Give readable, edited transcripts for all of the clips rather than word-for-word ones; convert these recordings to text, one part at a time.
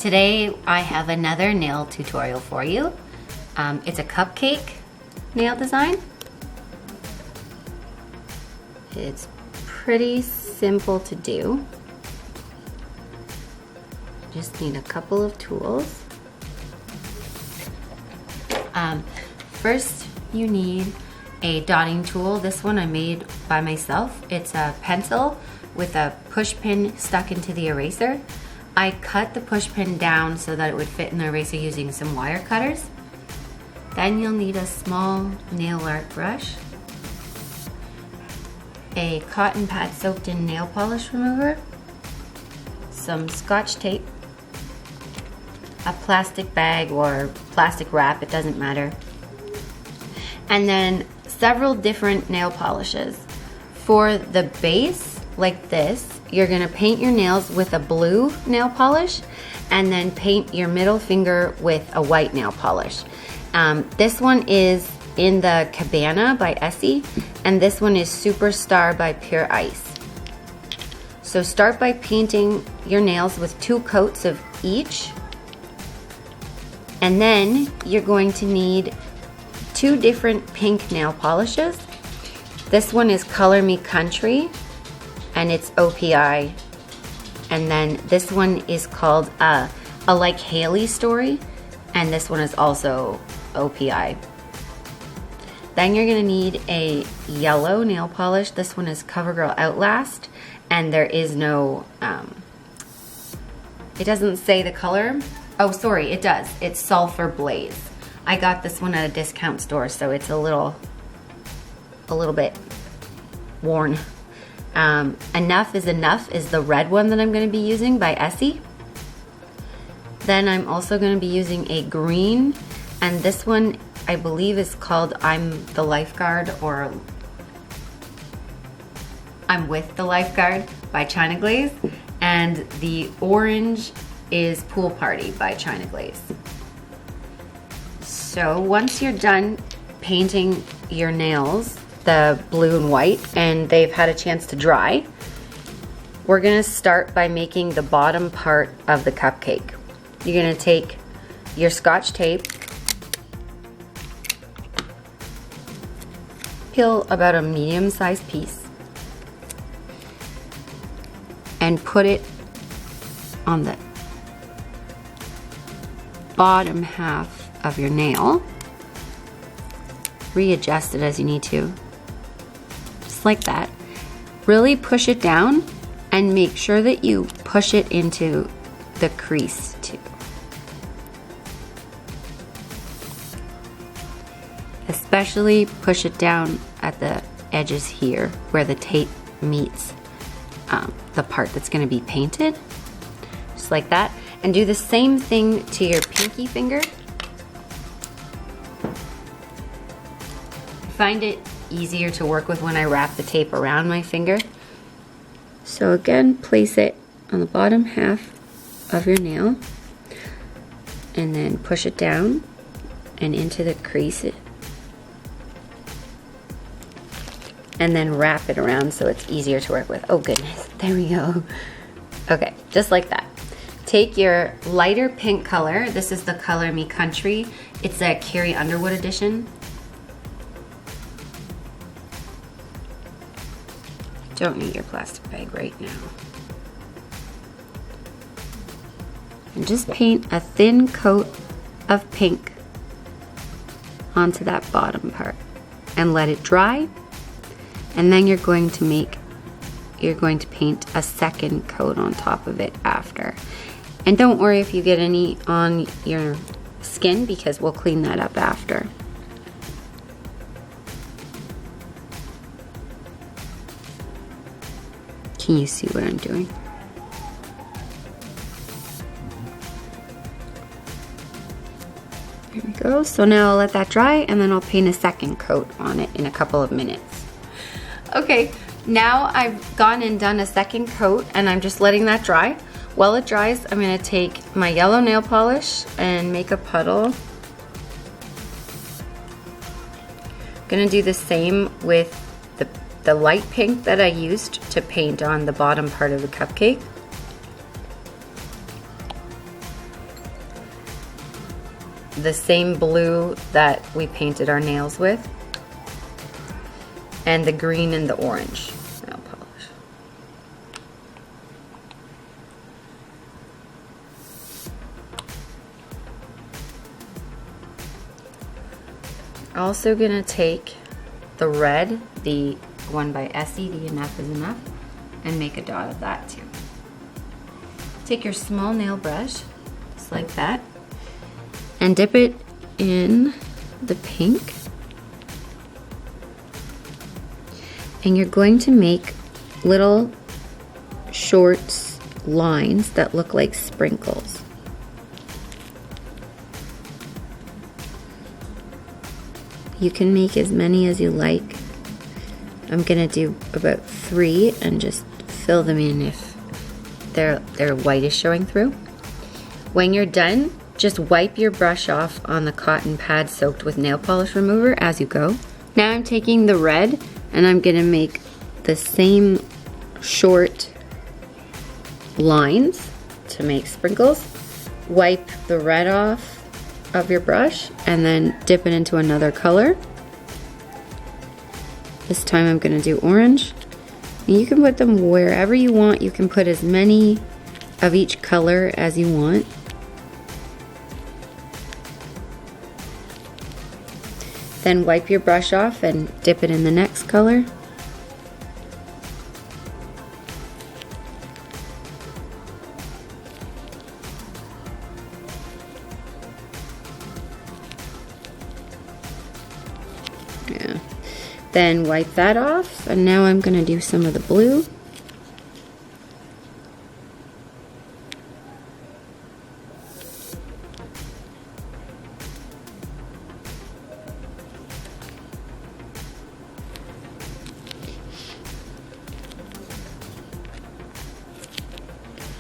Today I have another nail tutorial for you. It's a cupcake nail design. It's pretty simple to do. Just need a couple of tools. First you need a dotting tool. This one I made by myself. It's a pencil with a push pin stuck into the eraser. I cut the push pin down so that it would fit in the eraser using some wire cutters. Then you'll need a small nail art brush, a cotton pad soaked in nail polish remover, some Scotch tape, a plastic bag or plastic wrap, it doesn't matter, and then several different nail polishes. For the base, like this, you're gonna paint your nails with a blue nail polish and then paint your middle finger with a white nail polish. This one is in the Cabana by Essie, and this one is Superstar by Pure Ice. So start by painting your nails with 2 coats of each, and then you're going to need 2 different pink nail polishes. This one is Color Me Country, and it's OPI, and then this one is called a Like Hailey Story, and this one is also OPI. Then you're gonna need a yellow nail polish. This one is Covergirl Outlast, and there is no, it doesn't say the color. Oh, sorry, it does. It's Sulphur Blaze. I got this one at a discount store, so it's a little bit worn. Enough is Enough is the red one that I'm going to be using by Essie. Then I'm also going to be using a green, and this one I believe is called I'm the Lifeguard, or I'm with the Lifeguard by China Glaze, and the orange is Pool Party by China Glaze. So once you're done painting your nails, the blue and white, and they've had a chance to dry, we're gonna start by making the bottom part of the cupcake. You're gonna take your Scotch tape, peel about a medium-sized piece, and put it on the bottom half of your nail. Readjust it as you need to. Just like that. Really push it down and make sure that you push it into the crease too. Especially push it down at the edges here where the tape meets the part that's going to be painted. Just like that. And do the same thing to your pinky finger. I find it easier to work with when I wrap the tape around my finger. So again, place it on the bottom half of your nail and then push it down and into the crease, and then wrap it around so it's easier to work with. Oh goodness, there we go. Okay, just like that. Take your lighter pink color. This is the Color Me Country. It's a Carrie Underwood edition. Don't need your plastic bag right now. And just paint a thin coat of pink onto that bottom part and let it dry. And then you're going to paint a second coat on top of it after. And don't worry if you get any on your skin, because we'll clean that up after. Can you see what I'm doing? There we go. So now I'll let that dry, and then I'll paint a second coat on it in a couple of minutes. Okay, now I've gone and done a second coat, and I'm just letting that dry. While it dries, I'm going to take my yellow nail polish and make a puddle. I'm going to do the same with the light pink that I used to paint on the bottom part of the cupcake. the same blue that we painted our nails with, and the green and the orange nail polish. Also gonna take the red, the one by Essie, the Enough is Enough, and make a dot of that too. Take your small nail brush, just like that, and dip it in the pink. And you're going to make little short lines that look like sprinkles. You can make as many as you like. I'm gonna do about 3 and just fill them in if their white is showing through. When you're done, just wipe your brush off on the cotton pad soaked with nail polish remover as you go. Now I'm taking the red and I'm gonna make the same short lines to make sprinkles. Wipe the red off of your brush and then dip it into another color. This time I'm gonna do orange. And you can put them wherever you want. You can put as many of each color as you want. Then wipe your brush off and dip it in the next color. Yeah. Then wipe that off, and now I'm gonna do some of the blue.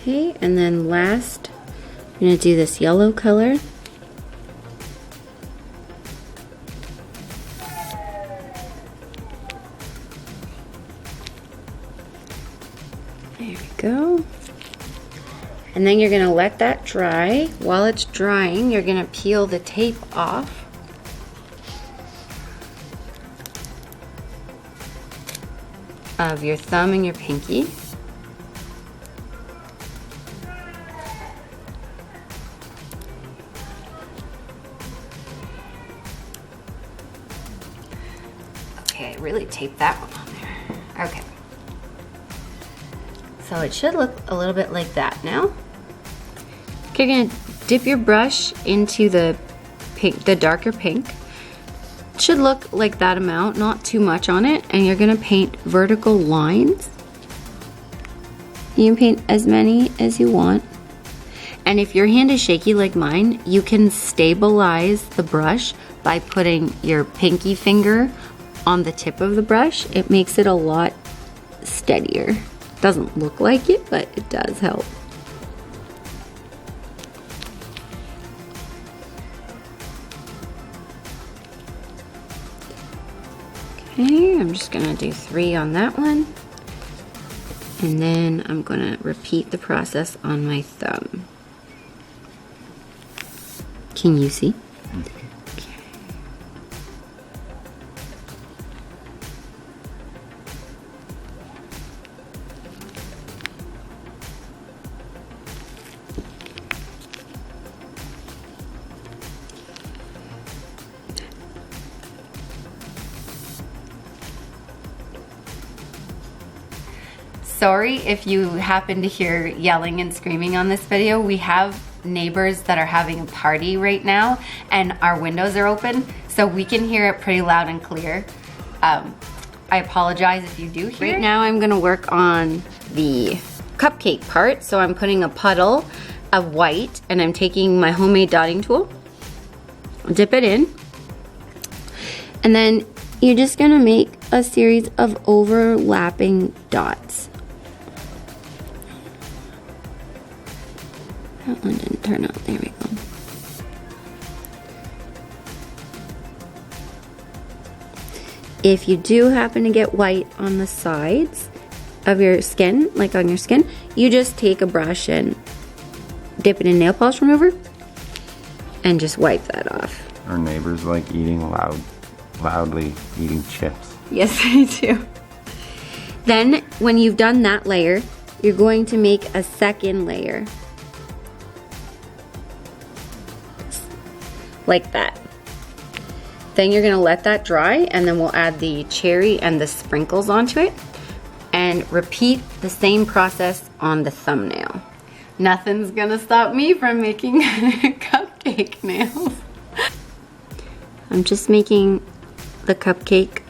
Okay, and then last, I'm gonna do this yellow color. There we go. And then you're gonna let that dry. While it's drying, you're gonna peel the tape off. Of your thumb and your pinky. Okay, really tape that one on there. Okay. So it should look a little bit like that now. Okay, you're gonna dip your brush into the pink, the darker pink. It should look like that amount, not too much on it, and you're gonna paint vertical lines. You can paint as many as you want. And if your hand is shaky like mine, you can stabilize the brush by putting your pinky finger on the tip of the brush. It makes it a lot steadier. Doesn't look like it, but it does help. Okay, I'm just gonna do 3 on that one. And then I'm gonna repeat the process on my thumb. Can you see? Sorry if you happen to hear yelling and screaming on this video. We have neighbors that are having a party right now and our windows are open, so we can hear it pretty loud and clear. I apologize if you do hear it. Right now I'm gonna work on the cupcake part, so I'm putting a puddle of white and I'm taking my homemade dotting tool, dip it in, and then you're just gonna make a series of overlapping dots. That one didn't turn out. There we go. If you do happen to get white on the sides of your skin, like on your skin, you just take a brush and dip it in nail polish remover and just wipe that off. Our neighbors like loudly eating chips. Yes, I do. Then, when you've done that layer, you're going to make a second layer. Like that. Then you're gonna let that dry, and then we'll add the cherry and the sprinkles onto it, and repeat the same process on the thumbnail. Nothing's gonna stop me from making cupcake nails. I'm just making the cupcake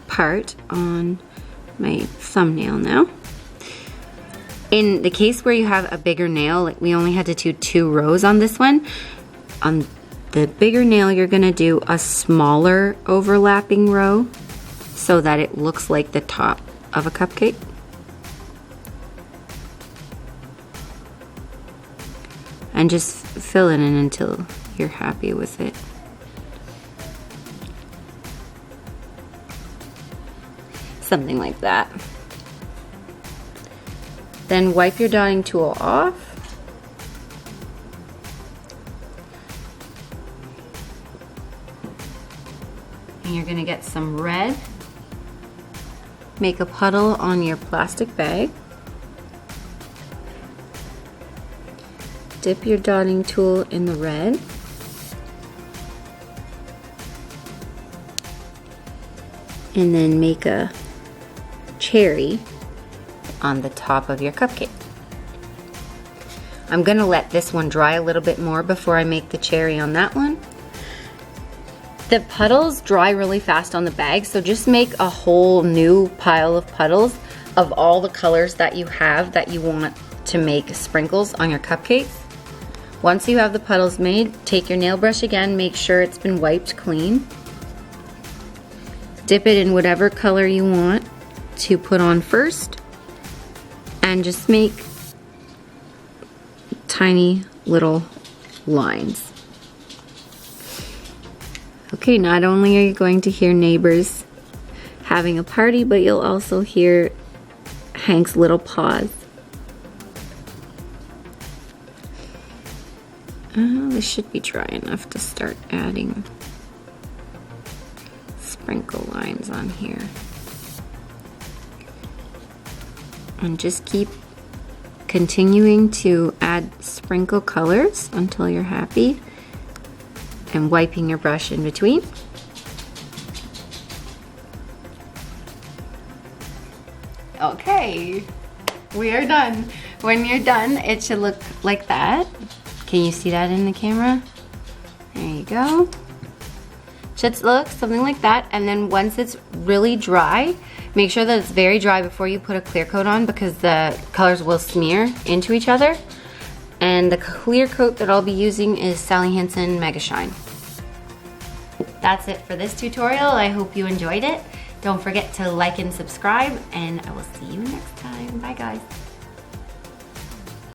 part on my thumbnail now. In the case where you have a bigger nail, like we only had to do 2 rows on this one. On the bigger nail, you're gonna do a smaller overlapping row so that it looks like the top of a cupcake. And just fill it in until you're happy with it. Something like that. Then wipe your dotting tool off. And you're gonna get some red. Make a puddle on your plastic bag. Dip your dotting tool in the red. And then make a cherry on the top of your cupcake. I'm gonna let this one dry a little bit more before I make the cherry on that one. The puddles dry really fast on the bag, so just make a whole new pile of puddles of all the colors that you have that you want to make sprinkles on your cupcakes. Once you have the puddles made, take your nail brush again, make sure it's been wiped clean. Dip it in whatever color you want to put on first, and just make tiny little lines. Okay, not only are you going to hear neighbors having a party, but you'll also hear Hank's little paws. This should be dry enough to start adding sprinkle lines on here. And just keep continuing to add sprinkle colors until you're happy, and wiping your brush in between. Okay, we are done. When you're done, it should look like that. Can you see that in the camera? There you go. Should look something like that, and then once it's really dry, make sure that it's very dry before you put a clear coat on, because the colors will smear into each other. And the clear coat that I'll be using is Sally Hansen Mega Shine. That's it for this tutorial. I hope you enjoyed it. Don't forget to like and subscribe, and I will see you next time. Bye guys.